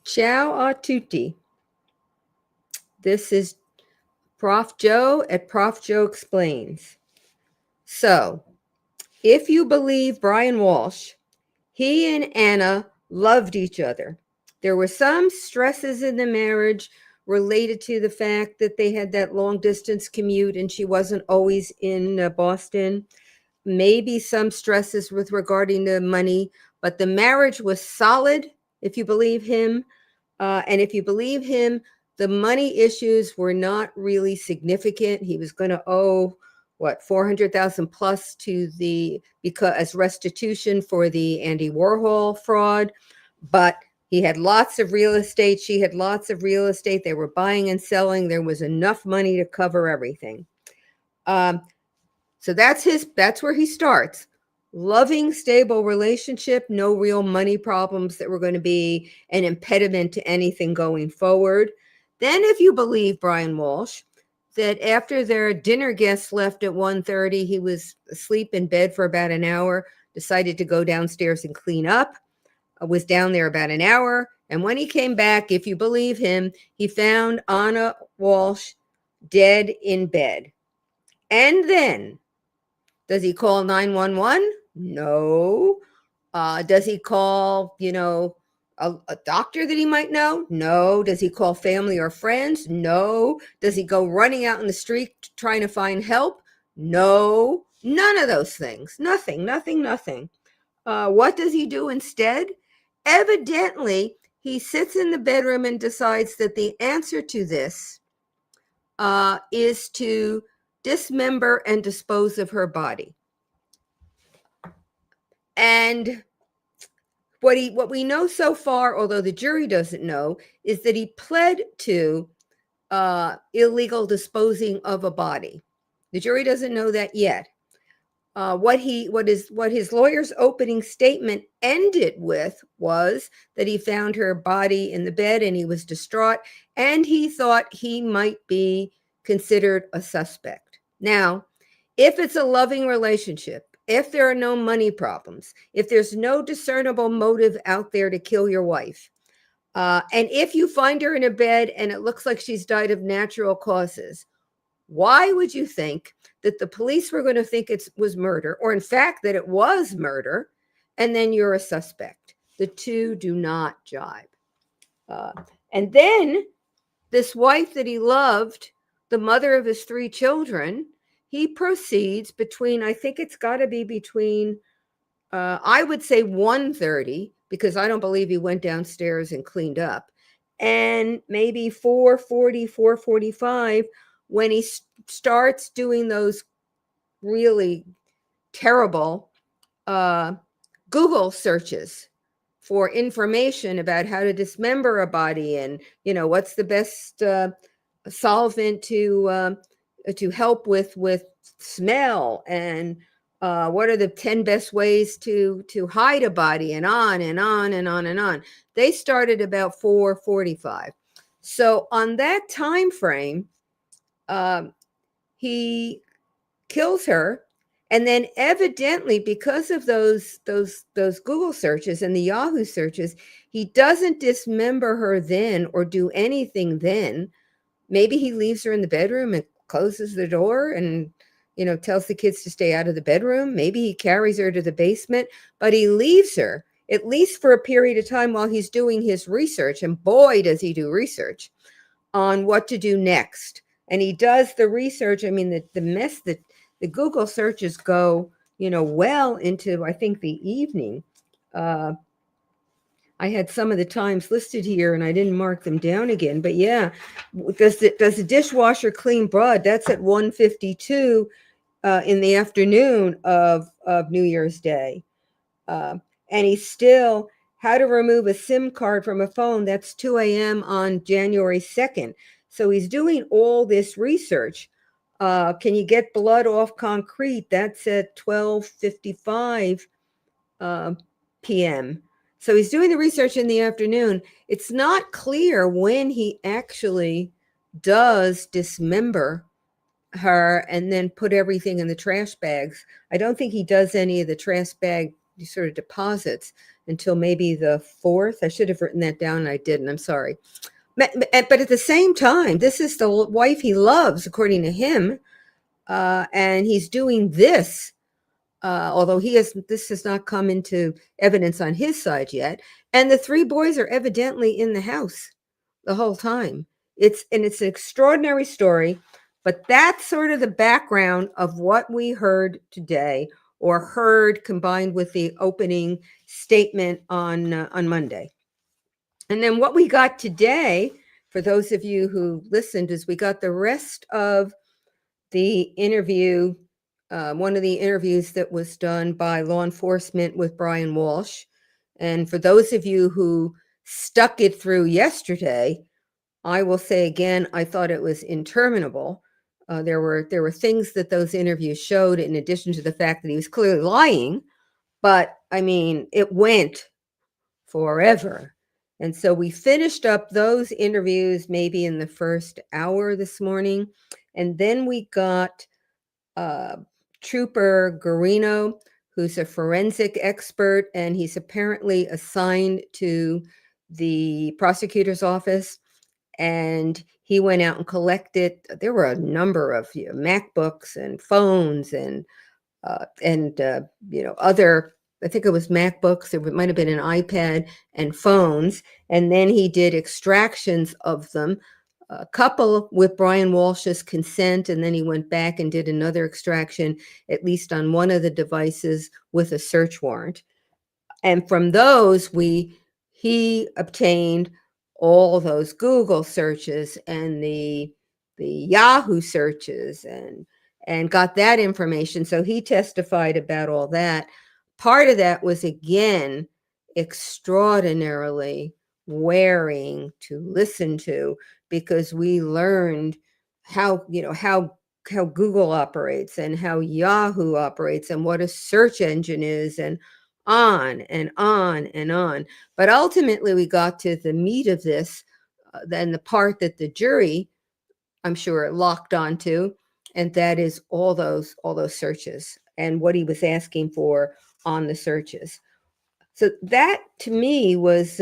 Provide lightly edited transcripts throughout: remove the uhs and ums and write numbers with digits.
Ciao a tutti. This is Prof Jo at Prof Jo Explains. So, if you believe Brian Walshe, he and Anna loved each other. There were some stresses in the marriage related to the fact that they had that long distance commute and she wasn't always in Boston. Maybe some stresses with regarding the money, but the marriage was solid, if you believe him. And if you believe him, the money issues were not really significant. He was going to owe what 400,000 plus to because as restitution for the Andy Warhol fraud, but he had lots of real estate. She had lots of real estate. They were buying and selling. There was enough money to cover everything. So that's where he starts. Loving, stable relationship, no real money problems that were going to be an impediment to anything going forward. Then if you believe Brian Walshe, that after their dinner guests left at 1:30, he was asleep in bed for about an hour, decided to go downstairs and clean up, was down there about an hour. And when he came back, if you believe him, he found Anna Walsh dead in bed. And then, does he call 911? No. Does he call, a doctor that he might know? No. Does he call family or friends? No. Does he go running out in the street trying to find help? No. None of those things. Nothing. What does he do instead? Evidently, he sits in the bedroom and decides that the answer to this is to dismember and dispose of her body. And what we know so far, although the jury doesn't know, is that he pled to illegal disposing of a body. The jury doesn't know that yet. What his lawyer's opening statement ended with was that he found her body in the bed and he was distraught and he thought he might be considered a suspect. Now, if it's a loving relationship, if there are no money problems, if there's no discernible motive out there to kill your wife, and if you find her in a bed and it looks like she's died of natural causes, why would you think that the police were going to think it was murder, or in fact that it was murder, and then you're a suspect? The two do not jibe. And then this wife that he loved, the mother of his 3 children, he proceeds between, I think it's got to be between, I would say 1:30, because I don't believe he went downstairs and cleaned up, and maybe 4:40, 4:45, when he starts doing those really terrible Google searches for information about how to dismember a body and, what's the best solvent to help with smell, and what are the 10 best ways to hide a body, and on and on and on and on. They started about 4:45. So on that time frame, he kills her, and then evidently because of those Google searches and the Yahoo searches, he doesn't dismember her then or do anything then. Maybe he leaves her in the bedroom and closes the door and, tells the kids to stay out of the bedroom. Maybe he carries her to the basement, but he leaves her, at least for a period of time while he's doing his research. And boy, does he do research on what to do next. And he does the research. I mean, the mess that the Google searches go, well into, I think, the evening. I had some of the times listed here and I didn't mark them down again, but yeah, does the dishwasher clean blood? That's at 1:52 in the afternoon of New Year's Day. And he's still, how to remove a SIM card from a phone, that's 2 a.m. on January 2nd. So he's doing all this research. Can you get blood off concrete? That's at 12:55 p.m. So he's doing the research in the afternoon. It's not clear when he actually does dismember her and then put everything in the trash bags. I don't think he does any of the trash bag, sort of deposits until maybe the 4th. I should have written that down and I didn't. I'm sorry. But at the same time, this is the wife he loves, according to him, and he's doing this, although this has not come into evidence on his side yet. And the 3 boys are evidently in the house the whole time. It's an extraordinary story, but that's sort of the background of what we heard today, or heard combined with the opening statement on Monday. And then what we got today, for those of you who listened, is we got the rest of the interview, one of the interviews that was done by law enforcement with Brian Walshe. And for those of you who stuck it through yesterday, I will say again, I thought it was interminable. There were things that those interviews showed, in addition to the fact that he was clearly lying. But I mean, it went forever. And so we finished up those interviews maybe in the first hour this morning. And then we got Trooper Garino, who's a forensic expert, and he's apparently assigned to the prosecutor's office. And he went out and collected, there were a number of MacBooks and phones and other, I think it was MacBooks, it might have been an iPad and phones. And then he did extractions of them, a couple with Brian Walsh's consent, and then he went back and did another extraction, at least on one of the devices, with a search warrant. And from those, he obtained all those Google searches and the Yahoo searches and got that information. So he testified about all that. Part of that was, again, extraordinarily wearing to listen to, because we learned how Google operates and how Yahoo operates and what a search engine is, and on and on and on. But ultimately, we got to the meat of this, then the part that the jury, I'm sure, locked onto, and that is all those searches and what he was asking for on the searches. So that, to me, was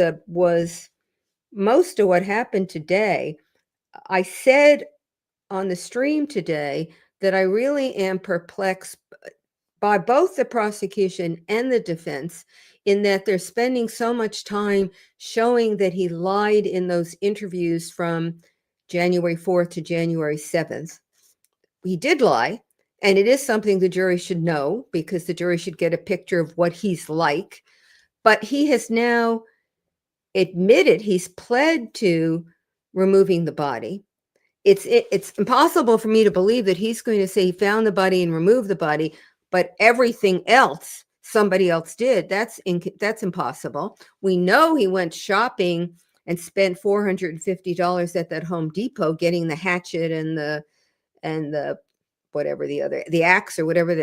most of what happened today. I said on the stream today that I really am perplexed by both the prosecution and the defense, in that they're spending so much time showing that he lied in those interviews from January 4th to January 7th. He did lie, and it is something the jury should know, because the jury should get a picture of what he's like. But he has now admitted, he's pled to removing the body. It's impossible for me to believe that he's going to say he found the body and removed the body, but everything else somebody else did. That's impossible. We know he went shopping and spent $450 at that Home Depot getting the hatchet and the whatever the axe, or whatever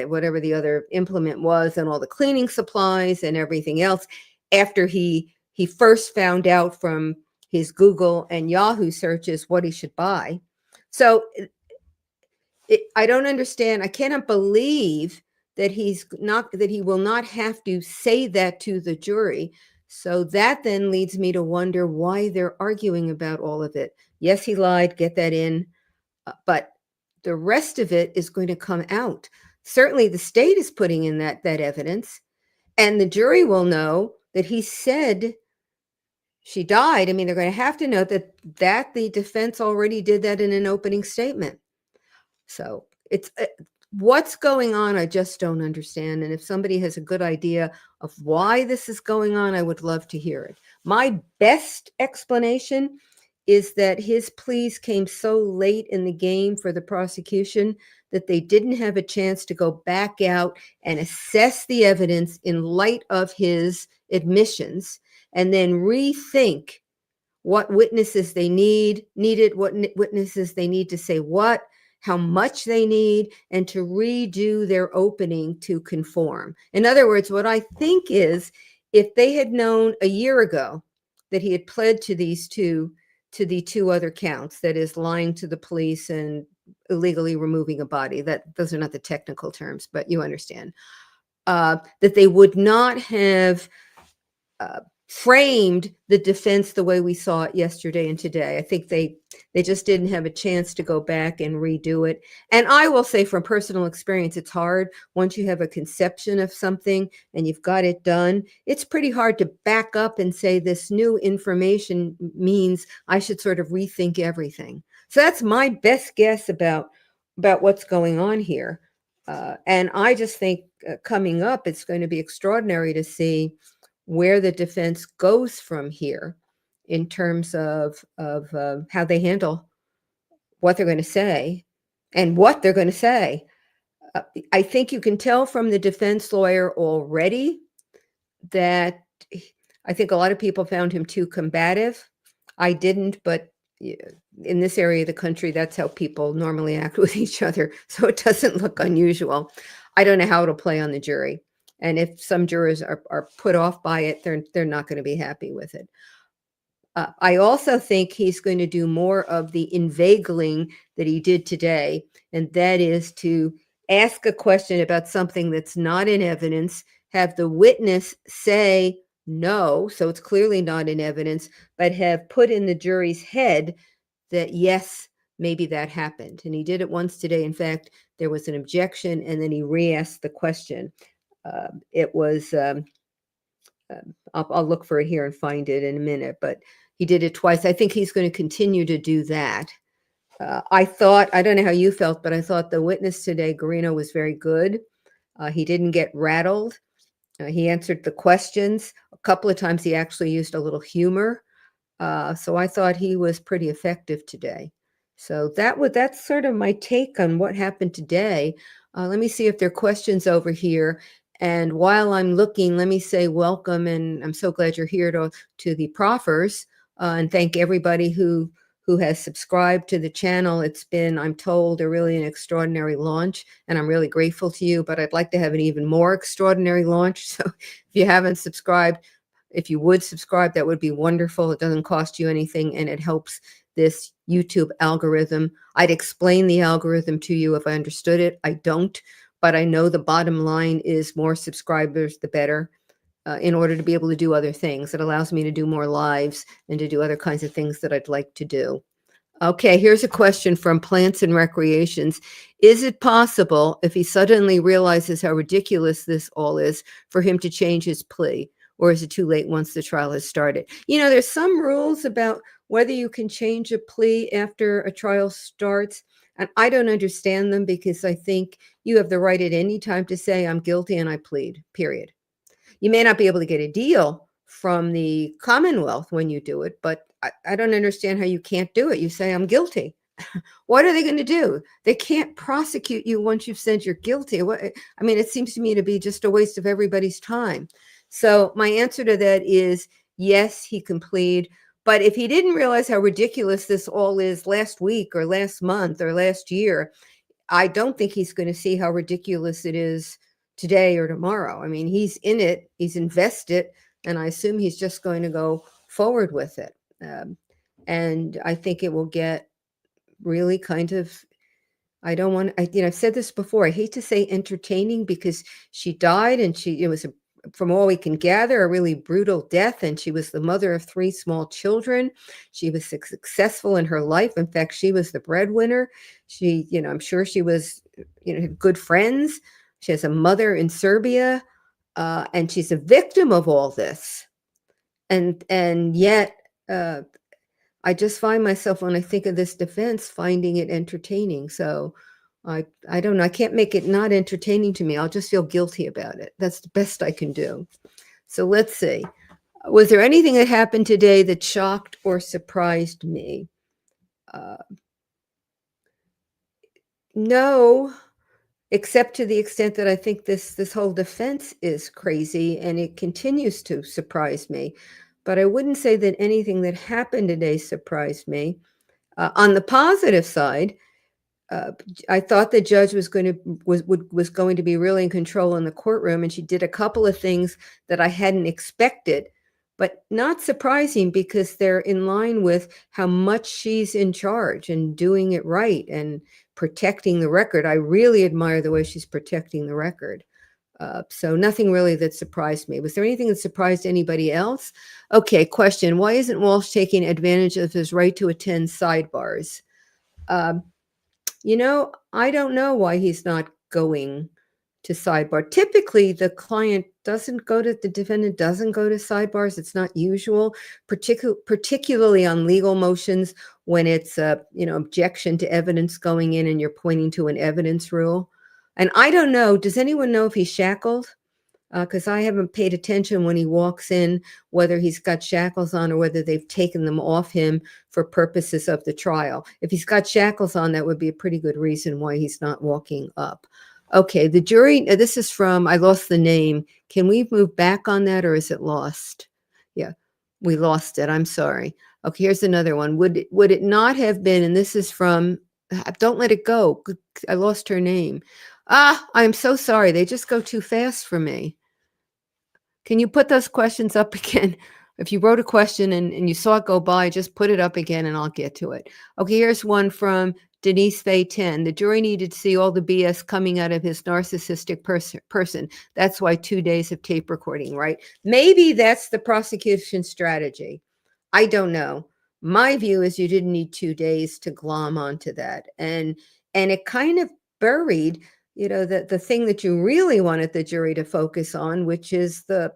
the other implement was, and all the cleaning supplies and everything else, after he first found out from his Google and Yahoo searches what he should buy. So I don't understand. I cannot believe that he will not have to say that to the jury. So that then leads me to wonder why they're arguing about all of it. Yes, he lied, get that in, but the rest of it is going to come out. Certainly the state is putting in that evidence, and the jury will know that he said she died. I mean, they're going to have to know that the defense already did that in an opening statement. So it's what's going on, I just don't understand. And if somebody has a good idea of why this is going on, I would love to hear it. My best explanation is that his pleas came so late in the game for the prosecution that they didn't have a chance to go back out and assess the evidence in light of his admissions, and then rethink what witnesses they needed, what witnesses they need to say what, how much they need, and to redo their opening to conform. In other words, what I think is, if they had known a year ago that he had pled to the two other counts, that is, lying to the police and illegally removing a body, that those are not the technical terms, but you understand. that they would not have framed the defense the way we saw it yesterday and today. I think they just didn't have a chance to go back and redo it. And I will say from personal experience, it's hard once you have a conception of something and you've got it done. It's pretty hard to back up and say this new information means I should sort of rethink everything. So that's my best guess about what's going on here. And I just think coming up, it's going to be extraordinary to see where the defense goes from here in terms of how they handle what they're going to say and what they're going to say. I think you can tell from the defense lawyer already that I think a lot of people found him too combative. I didn't, but in this area of the country, that's how people normally act with each other. So it doesn't look unusual. I don't know how it'll play on the jury. And if some jurors are put off by it, they're not going to be happy with it. I also think he's going to do more of the inveigling that he did today, and that is to ask a question about something that's not in evidence, have the witness say no, so it's clearly not in evidence, but have put in the jury's head that yes, maybe that happened. And he did it once today. In fact, there was an objection, and then he re-asked the question. It was, I'll look for it here and find it in a minute, but he did it twice. I think he's going to continue to do that. I don't know how you felt, but I thought the witness today, Garino, was very good. He didn't get rattled. He answered the questions. A couple of times he actually used a little humor. So I thought he was pretty effective today. So that's sort of my take on what happened today. Let me see if there are questions over here. And while I'm looking, let me say welcome, and I'm so glad you're here to the proffers, and thank everybody who has subscribed to the channel. It's been, I'm told, an extraordinary launch, and I'm really grateful to you, but I'd like to have an even more extraordinary launch. So if you haven't subscribed, if you would subscribe, that would be wonderful. It doesn't cost you anything, and it helps this YouTube algorithm. I'd explain the algorithm to you if I understood it. I don't, but I know the bottom line is more subscribers, the better, in order to be able to do other things. It allows me to do more lives and to do other kinds of things that I'd like to do. Okay, here's a question from Plants and Recreations. Is it possible, if he suddenly realizes how ridiculous this all is, for him to change his plea? Or is it too late once the trial has started? You know, there's some rules about whether you can change a plea after a trial starts. And I don't understand them, because I think you have the right at any time to say, I'm guilty and I plead, period. You may not be able to get a deal from the Commonwealth when you do it, but I don't understand how you can't do it. You say, I'm guilty. What are they going to do? They can't prosecute you once you've said you're guilty. I mean, it seems to me to be just a waste of everybody's time. So my answer to that is yes, he can plead. But if he didn't realize how ridiculous this all is last week or last month or last year, I don't think he's going to see how ridiculous it is today or tomorrow. I mean, he's in it, he's invested, and I assume he's just going to go forward with it. And I think it will get really kind of, I've said this before, I hate to say entertaining, because she died, and it was, from all we can gather, a really brutal death. And she was the mother of 3 small children. She was successful in her life. In fact, she was the breadwinner. I'm sure she was, had good friends. She has a mother in Serbia, and she's a victim of all this. And yet, I just find myself, when I think of this defense, finding it entertaining. So I don't know. I can't make it not entertaining to me. I'll just feel guilty about it. That's the best I can do. So let's see. Was there anything that happened today that shocked or surprised me? No, except to the extent that I think this whole defense is crazy, and it continues to surprise me. But I wouldn't say that anything that happened today surprised me. On the positive side, I thought the judge was going to be really in control in the courtroom, and she did a couple of things that I hadn't expected, but not surprising, because they're in line with how much she's in charge and doing it right and protecting the record. I really admire the way she's protecting the record. So nothing really that surprised me. Was there anything that surprised anybody else? Okay, question. Why isn't Walsh taking advantage of his right to attend sidebars? Um, I don't know why he's not going to sidebar. Typically, the defendant doesn't go to sidebars. It's not usual, particularly on legal motions when it's a, objection to evidence going in and you're pointing to an evidence rule. And I don't know, does anyone know if he's shackled? Because I haven't paid attention when he walks in, whether he's got shackles on or whether they've taken them off him for purposes of the trial. If he's got shackles on, that would be a pretty good reason why he's not walking up. Okay, the jury, this is from, I lost the name. Can we move back on that or is it lost? Yeah, we lost it. I'm sorry. Okay, here's another one. Would it not have been, and this is from, don't let it go. I lost her name. I'm so sorry. They just go too fast for me. Can you put those questions up again? If you wrote a question and you saw it go by, just put it up again and I'll get to it. Okay, here's one from Denise Fay 10. The jury needed to see all the BS coming out of his narcissistic person. That's why 2 days of tape recording, right? Maybe that's the prosecution strategy. I don't know. My view is you didn't need 2 days to glom onto that. And it kind of buried the thing that you really wanted the jury to focus on, which is the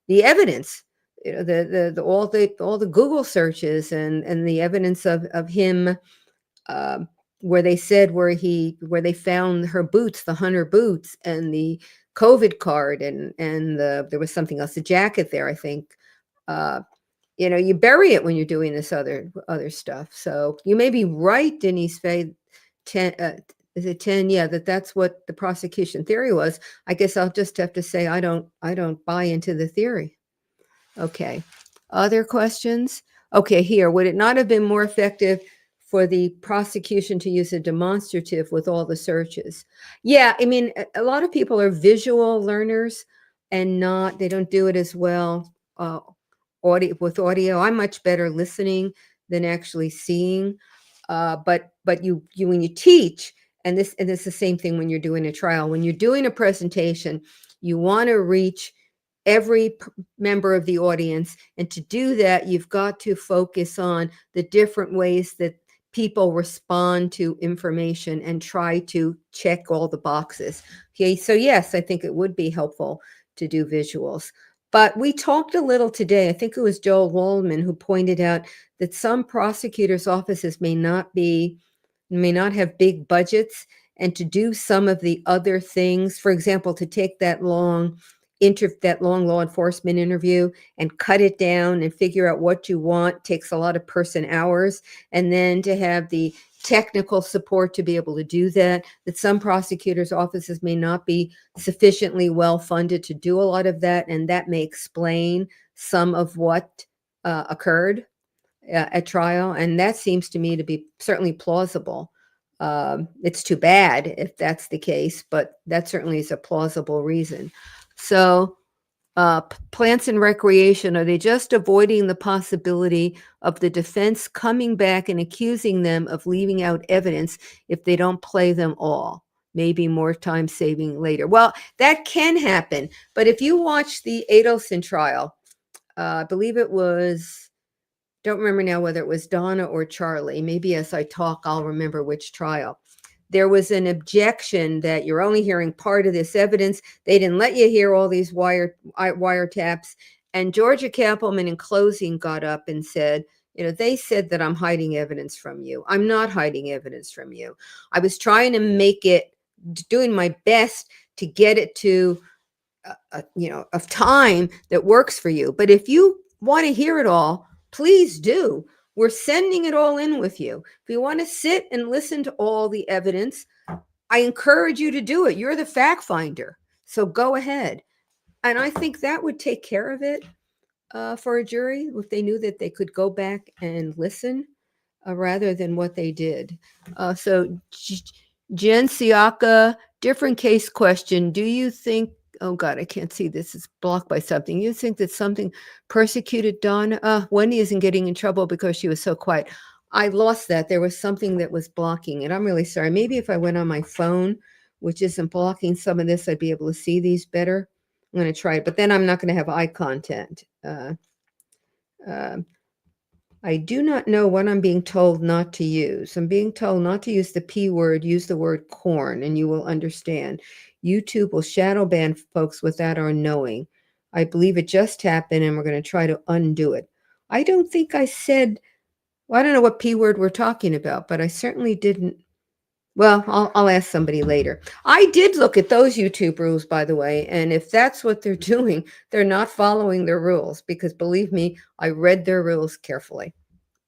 evidence, all the Google searches and the evidence of him, where they said where they found her boots, the Hunter boots, and the COVID card, and there was something else, a jacket there, I think. You bury it when you're doing this other stuff. So you may be right, Denise Fay 10. Is it 10? Yeah, that's what the prosecution theory was. I guess I'll just have to say I don't buy into the theory. Okay. Other questions? Okay, here. Would it not have been more effective for the prosecution to use a demonstrative with all the searches? Yeah, I mean, a lot of people are visual learners and they don't do it as well with audio. I'm much better listening than actually seeing. But you when you teach, and it's the same thing when you're doing a trial. When you're doing a presentation, you want to reach every member of the audience. And to do that, you've got to focus on the different ways that people respond to information and try to check all the boxes. Okay, so yes, I think it would be helpful to do visuals. But we talked a little today, I think it was Joel Waldman who pointed out that some prosecutors' offices may not have big budgets, and to do some of the other things, for example, to take that long law enforcement interview and cut it down and figure out what you want takes a lot of person hours, and then to have the technical support to be able to do that some prosecutors' offices may not be sufficiently well funded to do a lot of that, and that may explain some of what occurred at trial, and that seems to me to be certainly plausible. It's too bad if that's the case, but that certainly is a plausible reason. So plants and recreation, are they just avoiding the possibility of the defense coming back and accusing them of leaving out evidence if they don't play them all? Maybe more time saving later. Well, that can happen. But if you watch the Adelson trial, I believe it was, don't remember now whether it was Donna or Charlie. Maybe as I talk, I'll remember which trial. There was an objection that you're only hearing part of this evidence. They didn't let you hear all these wiretaps. And Georgia Kappelman in closing got up and said, they said that I'm hiding evidence from you. I'm not hiding evidence from you. I was trying to doing my best to get it to, of time that works for you. But if you want to hear it all, please do. We're sending it all in with you. If you want to sit and listen to all the evidence, I encourage you to do it. You're the fact finder. So go ahead. And I think that would take care of it for a jury if they knew that they could go back and listen rather than what they did. So Jen Siaka, different case question. Do you think, oh God, I can't see this. It's blocked by something. You think that something persecuted Donna? Wendy isn't getting in trouble because she was so quiet. I lost that. There was something that was blocking it. I'm really sorry. Maybe if I went on my phone which isn't blocking some of this. I'd be able to see these better. I'm going to try it, but then I'm not going to have eye contact. I do not know what I'm being told not to use. I'm being told not to use the P word, use the word corn, and you will understand. YouTube will shadow ban folks without our knowing. I believe it just happened, and we're going to try to undo it. I don't think I said, well, I don't know what P word we're talking about, but I certainly didn't. Well, I'll ask somebody later. I did look at those YouTube rules, by the way, and if that's what they're doing, they're not following their rules, because believe me, I read their rules carefully.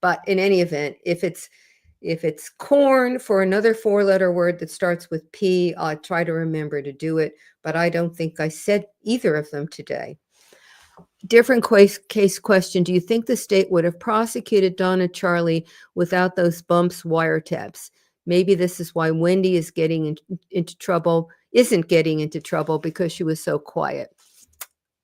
But in any event, if it's corn for another 4-letter word that starts with P, I'll try to remember to do it, but I don't think I said either of them today. Different case question. Do you think the state would have prosecuted Donna Charlie without those bumps, wiretaps? Maybe this is why Wendy is getting into trouble, isn't getting into trouble, because she was so quiet.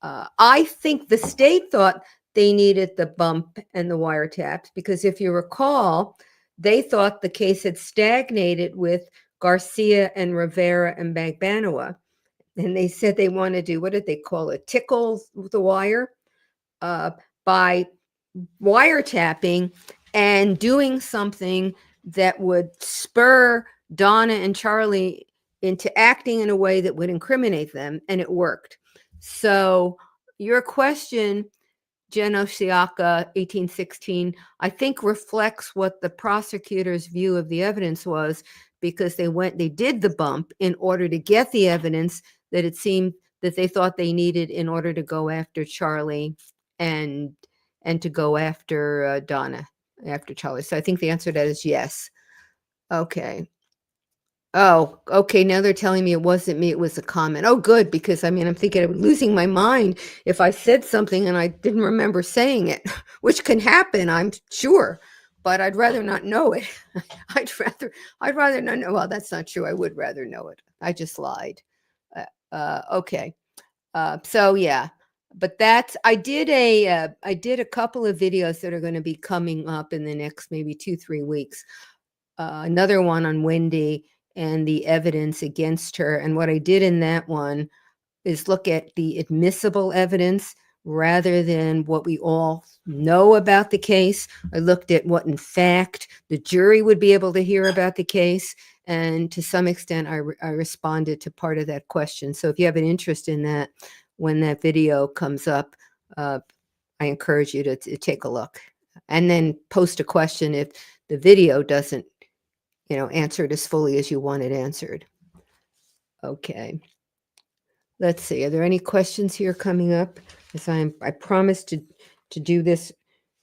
I think the state thought they needed the bump and the wiretaps, because if you recall, they thought the case had stagnated with Garcia and Rivera and Bagbanoa. And they said they want to do, what did they call it? Tickle the wire by wiretapping and doing something that would spur Donna and Charlie into acting in a way that would incriminate them, and it worked. So your question, Jen Osiaka, 1816, I think reflects what the prosecutor's view of the evidence was, because they did the bump in order to get the evidence that it seemed that they thought they needed in order to go after Charlie and to go after Donna after Charlie. So I think the answer to that is yes. Okay. Oh, okay. Now they're telling me it wasn't me. It was a comment. Oh, good. Because I mean, I'm thinking I'm losing my mind if I said something and I didn't remember saying it, which can happen, I'm sure, but I'd rather not know it. I'd rather not know. Well, that's not true. I would rather know it. I just lied. Okay. So yeah, but I did a couple of videos that are going to be coming up in the next maybe 2-3 weeks. Another one on Wendy and the evidence against her. And what I did in that one is look at the admissible evidence rather than what we all know about the case. I looked at what, in fact, the jury would be able to hear about the case. And to some extent, I responded to part of that question. So if you have an interest in that, when that video comes up, I encourage you to take a look. And then post a question if the video doesn't answer it as fully as you want it answered. Okay. Let's see. Are there any questions here coming up? As I promised to do this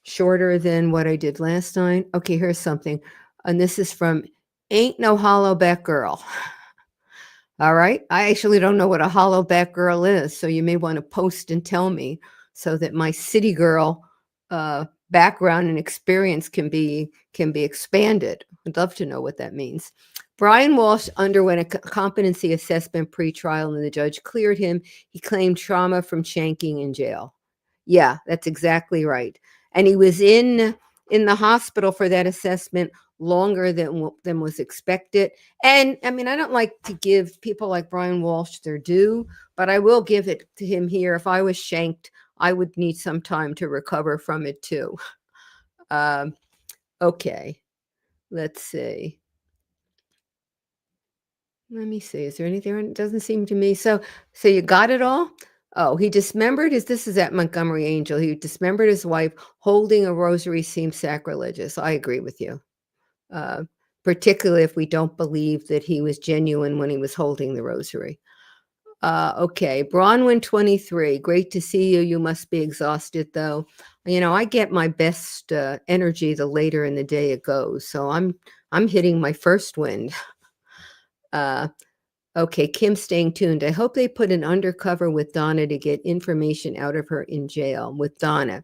shorter than what I did last time. Okay, here's something. And this is from Ain't No Hollowback Girl. All right. I actually don't know what a hollowback girl is, so you may want to post and tell me so that my city girl background and experience can be expanded. I'd love to know what that means. Brian Walsh underwent a competency assessment pre-trial, and the judge cleared him. He claimed trauma from shanking in jail. Yeah, that's exactly right. And he was in the hospital for that assessment longer than was expected. And I mean, I don't like to give people like Brian Walsh their due, but I will give it to him here. If I was shanked, I would need some time to recover from it too. Okay, let's see. Let me see. Is there anything? It doesn't seem to me. So you got it all? Oh, he dismembered this is at Montgomery Angel. He dismembered his wife. Holding a rosary seems sacrilegious. I agree with you. Particularly if we don't believe that he was genuine when he was holding the rosary. Okay, Bronwyn 23. Great to see you. You must be exhausted though. I get my best energy the later in the day it goes. So I'm hitting my first wind. Okay, Kim staying tuned. I hope they put an undercover with Donna to get information out of her in jail with Donna.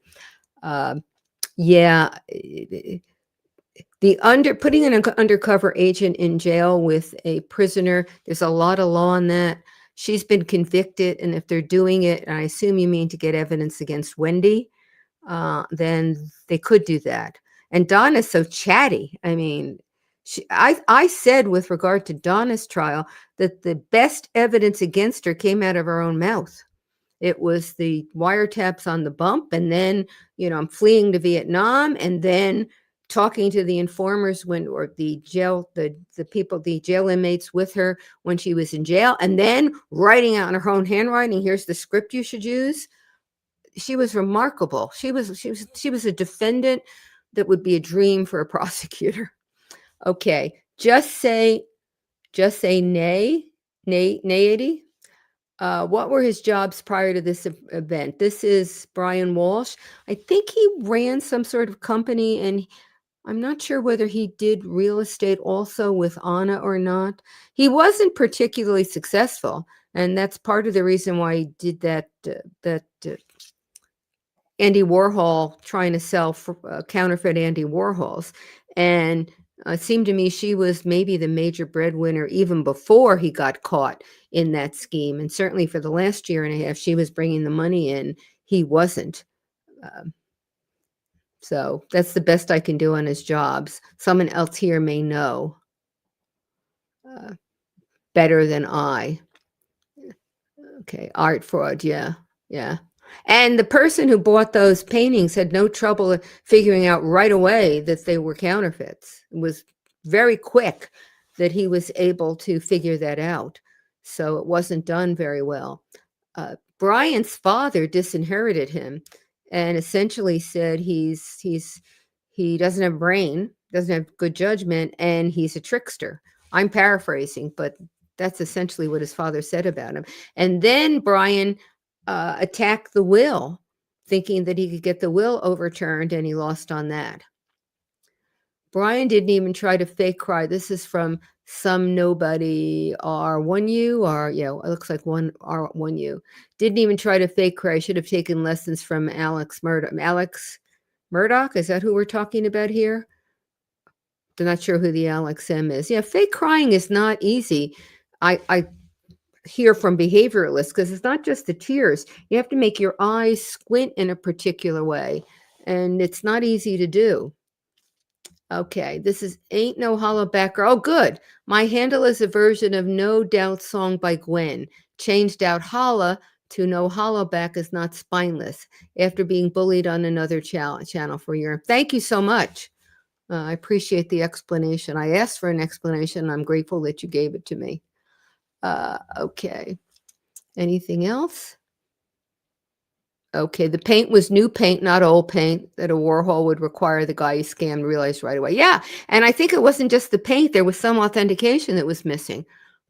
Yeah, putting an undercover agent in jail with a prisoner, there's a lot of law on that. She's been convicted, and if they're doing it, and I assume you mean to get evidence against Wendy, then they could do that. And Donna's so chatty. I mean, I said with regard to Donna's trial that the best evidence against her came out of her own mouth. It was the wiretaps on the bump, and then, I'm fleeing to Vietnam, and then talking to the informers or the people, the jail inmates with her when she was in jail, and then writing out in her own handwriting, here's the script you should use. She was remarkable. She was a defendant that would be a dream for a prosecutor. Okay, just say nay. What were his jobs prior to this event? This is Brian Walsh. I think he ran some sort of company, and I'm not sure whether he did real estate also with Anna or not. He wasn't particularly successful, and that's part of the reason why he did that Andy Warhol, trying to sell counterfeit Andy Warhols. And it seemed to me she was maybe the major breadwinner even before he got caught in that scheme. And certainly for the last year and a half, she was bringing the money in. He wasn't. So that's the best I can do on his jobs. Someone else here may know better than I. Okay, art fraud, yeah. And the person who bought those paintings had no trouble figuring out right away that they were counterfeits. It was very quick that he was able to figure that out. So it wasn't done very well. Brian's father disinherited him and essentially said he doesn't have brain, doesn't have good judgment, and he's a trickster. I'm paraphrasing, but that's essentially what his father said about him. And then Brian attacked the will, thinking that he could get the will overturned, and he lost on that. Brian didn't even try to fake cry. This is from some nobody, R1U, or it looks like R1U. Didn't even try to fake cry. Should have taken lessons from Alex Murdoch. Alex Murdoch, is that who we're talking about here? I'm not sure who the Alex M is. Yeah, fake crying is not easy. I hear from behavioralists, because it's not just the tears. You have to make your eyes squint in a particular way, and it's not easy to do. Okay, this is Ain't No Hollow Back Girl. Oh, good. My handle is a version of No Doubt song by Gwen. Changed out holla to No Hollow Back is Not Spineless after being bullied on another channel for a year. Thank you so much. I appreciate the explanation. I asked for an explanation, and I'm grateful that you gave it to me. Okay. Anything else? Okay, the paint was new paint, not old paint, that a Warhol would require the guy he scammed realize right away. Yeah, and I think it wasn't just the paint. There was some authentication that was missing.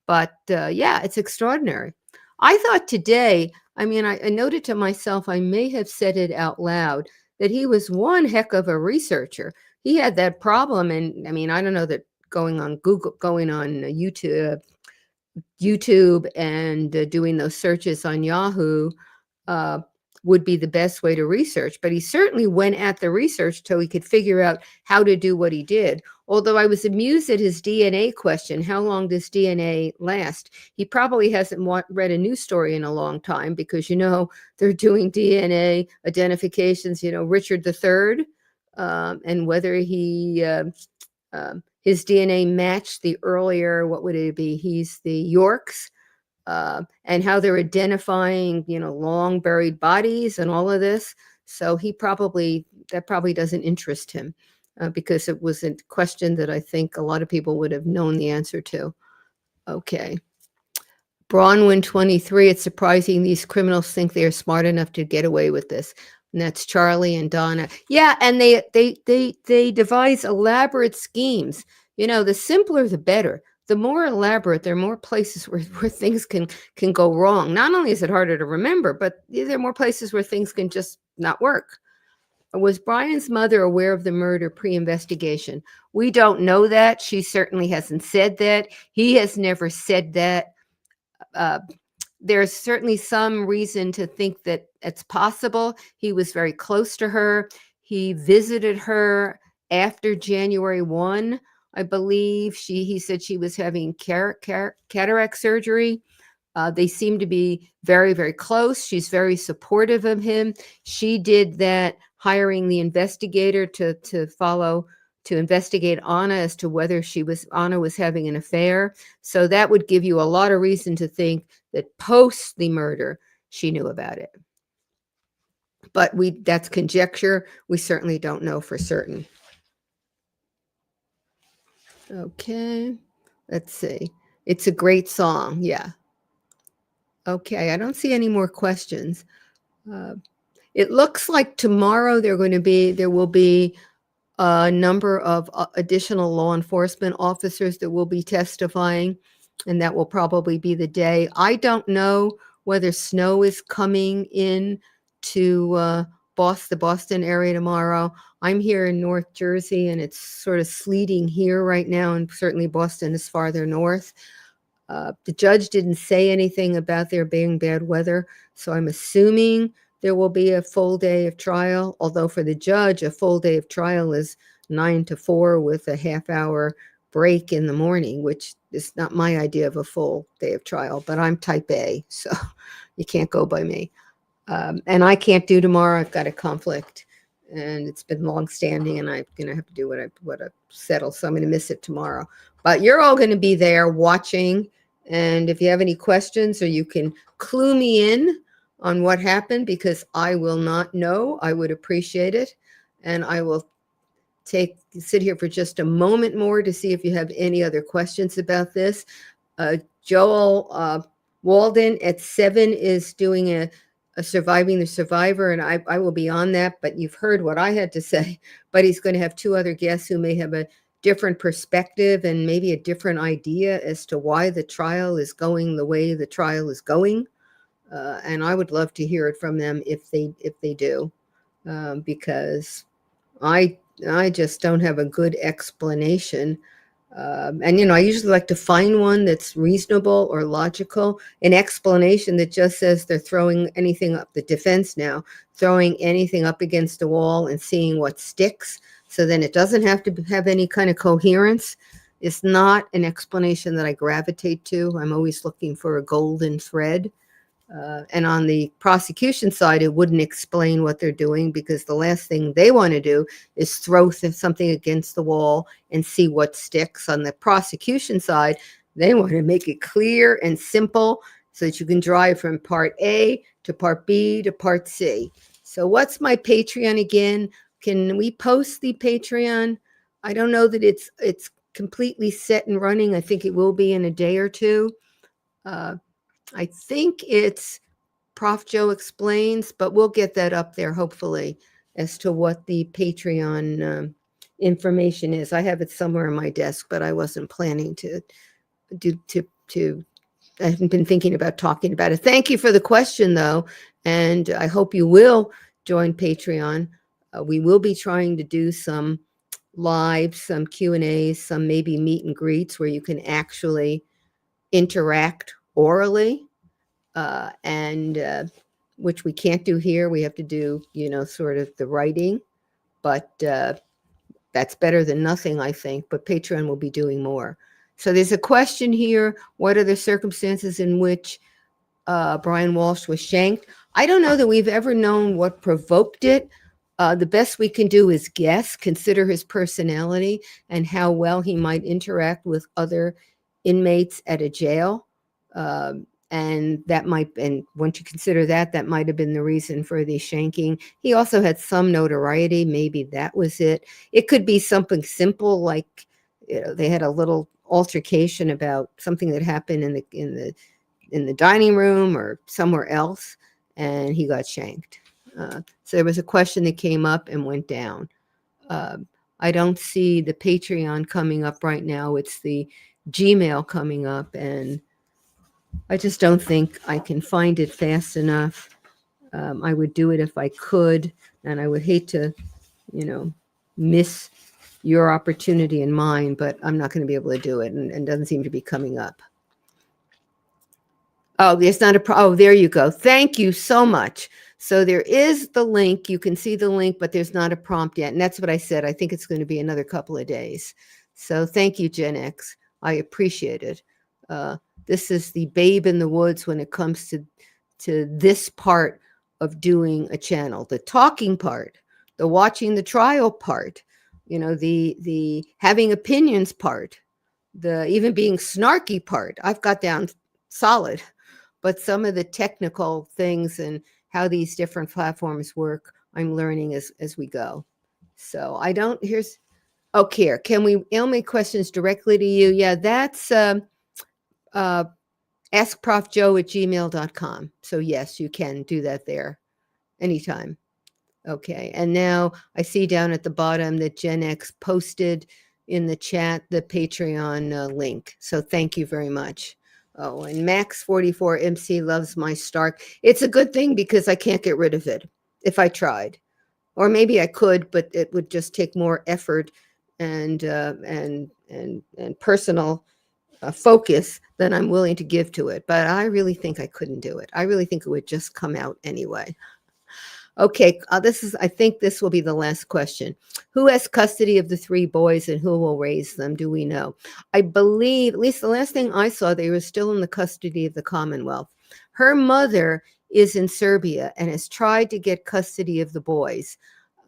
But yeah, it's extraordinary. I thought today, I noted to myself, I may have said it out loud, that he was one heck of a researcher. He had that problem, and I don't know that going on YouTube and doing those searches on Yahoo would be the best way to research. But he certainly went at the research till he could figure out how to do what he did. Although I was amused at his DNA question, how long does DNA last? He probably hasn't read a news story in a long time, because, they're doing DNA identifications, Richard III, and whether his DNA matched the earlier, what would it be? He's the Yorks. And how they're identifying, long buried bodies and all of this. So that probably doesn't interest him, because it was a question that I think a lot of people would have known the answer to. Okay. Bronwyn 23, it's surprising these criminals think they are smart enough to get away with this. And that's Charlie and Donna. Yeah, and they devise elaborate schemes. The simpler the better. The more elaborate, there are more places where things can go wrong. Not only is it harder to remember, but there are more places where things can just not work. Was Brian's mother aware of the murder pre-investigation? We don't know that. She certainly hasn't said that. He has never said that. There's certainly some reason to think that it's possible. He was very close to her. He visited her after January 1. I believe he said she was having cataract surgery. They seem to be very, very close. She's very supportive of him. She did that, hiring the investigator to to investigate Anna as to whether Anna was having an affair. So that would give you a lot of reason to think that post the murder, she knew about it. But that's conjecture. We certainly don't know for certain. Okay, let's see. It's a great song. Yeah. Okay, I don't see any more questions. It looks like tomorrow there will be a number of additional law enforcement officers that will be testifying, and that will probably be the day. I don't know whether snow is coming in to the Boston area tomorrow. I'm here in North Jersey, and it's sort of sleeting here right now, and certainly Boston is farther north. The judge didn't say anything about there being bad weather, so I'm assuming there will be a full day of trial, although for the judge, a full day of trial is 9 to 4 with a half-hour break in the morning, which is not my idea of a full day of trial, but I'm type A, so you can't go by me. And I can't do tomorrow. I've got a conflict, and it's been long-standing, and I'm going to have to do what I settle, so I'm going to miss it tomorrow. But you're all going to be there watching, and if you have any questions, or you can clue me in on what happened, because I will not know, I would appreciate it. And I will sit here for just a moment more to see if you have any other questions about this. Joel Walden at 7 is doing a Surviving the Survivor, and I will be on that, but you've heard what I had to say. But he's going to have 2 other guests who may have a different perspective and maybe a different idea as to why the trial is going the way the trial is going. And I would love to hear it from them if they do, because I just don't have a good explanation. And I usually like to find one that's reasonable or logical. An explanation that just says they're throwing anything up, the defense now, throwing anything up against the wall and seeing what sticks. So then it doesn't have to have any kind of coherence. It's not an explanation that I gravitate to. I'm always looking for a golden thread. And on the prosecution side, it wouldn't explain what they're doing, because the last thing they want to do is throw something against the wall and see what sticks. On the prosecution side, they want to make it clear and simple so that you can drive from part A to part B to part C. So what's my Patreon again? Can we post the Patreon? I don't know that it's completely set and running. I think it will be in a day or two. I think it's Prof Jo Explains, but we'll get that up there hopefully as to what the Patreon information is. I have it somewhere on my desk, but I wasn't planning to I haven't been thinking about talking about it. Thank you for the question, though, and I hope you will join Patreon. We will be trying to do some live, some Q&As, some maybe meet and greets where you can actually interact orally, and which we can't do here. We have to do, sort of the writing, but that's better than nothing, I think. But Patreon will be doing more. So there's a question here. What are the circumstances in which Brian Walsh was shanked? I don't know that we've ever known what provoked it. The best we can do is guess, consider his personality and how well he might interact with other inmates at a jail. And once you consider that might have been the reason for the shanking. He also had some notoriety. Maybe that was it. It could be something simple, like, they had a little altercation about something that happened in the dining room or somewhere else, and he got shanked. So there was a question that came up and went down. I don't see the Patreon coming up right now. It's the Gmail coming up, and I just don't think I can find it fast enough. I would do it if I could, and I would hate to, miss your opportunity and mine, but I'm not going to be able to do it, and doesn't seem to be coming up. Oh, there's not oh, there you go. Thank you so much. So there is the link. You can see the link, but there's not a prompt yet. And that's what I said. I think it's going to be another couple of days. So thank you, Gen X. I appreciate it. This is the babe in the woods when it comes to this part of doing a channel. The talking part, the watching the trial part, you know, the having opinions part, the even being snarky part, I've got down solid. But some of the technical things and how these different platforms work, I'm learning as we go. So I don't, here's, okay, here, can we email me questions directly to you? Yeah, that's askprofjo@gmail.com. So yes, you can do that there anytime. Okay, and now I see down at the bottom that Gen X posted in the chat the Patreon link. So thank you very much. Oh, and Max44MC loves my Stark. It's a good thing because I can't get rid of it if I tried. Or maybe I could, but it would just take more effort and personal focus than I'm willing to give to it. But I really think I couldn't do it. I really think it would just come out anyway. Okay, I think this will be the last question. Who has custody of the 3 boys and who will raise them? Do we know? I believe, at least the last thing I saw, they were still in the custody of the Commonwealth. Her mother is in Serbia and has tried to get custody of the boys.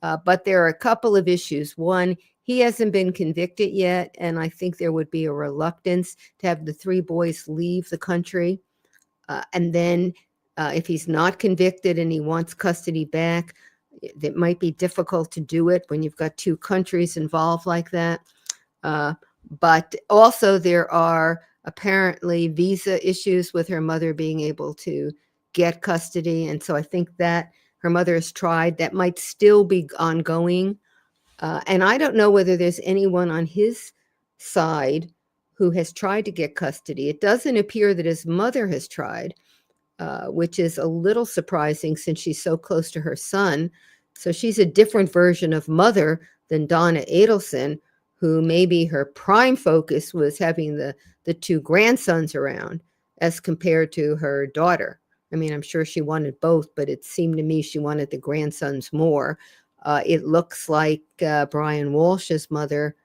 But there are a couple of issues. One, he hasn't been convicted yet, and I think there would be a reluctance to have the 3 boys leave the country. And then if he's not convicted and he wants custody back, it might be difficult to do it when you've got 2 countries involved like that. But also there are apparently visa issues with her mother being able to get custody. And so I think that her mother has tried. That might still be ongoing. And I don't know whether there's anyone on his side who has tried to get custody. It doesn't appear that his mother has tried, which is a little surprising since she's so close to her son. So she's a different version of mother than Donna Adelson, who maybe her prime focus was having the 2 grandsons around as compared to her daughter. I mean, I'm sure she wanted both, but it seemed to me she wanted the grandsons more. It looks like Brian Walsh's mother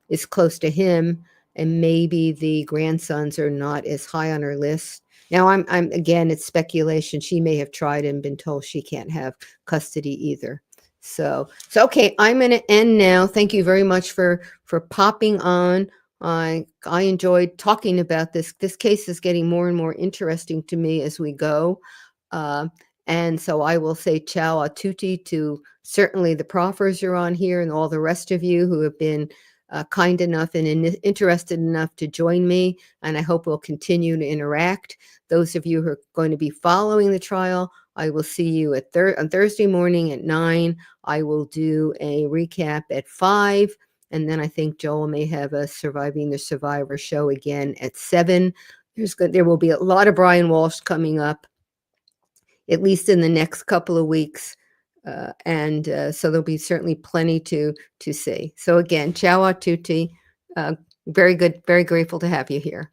is close to him, and maybe the grandsons are not as high on her list. Now, I'm again, it's speculation. She may have tried and been told she can't have custody either. So okay, I'm going to end now. Thank you very much for popping on. I enjoyed talking about this. This case is getting more and more interesting to me as we go. And so I will say ciao a tutti to certainly the proffers you're on here and all the rest of you who have been kind enough and interested enough to join me. And I hope we'll continue to interact. Those of you who are going to be following the trial, I will see you at on Thursday morning at 9. I will do a recap at 5. And then I think Joel may have a Surviving the Survivor show again at 7. There will be a lot of Brian Walsh coming up, at least in the next couple of weeks. And so there'll be certainly plenty to see. So again, ciao a tutti. Very good, very grateful to have you here.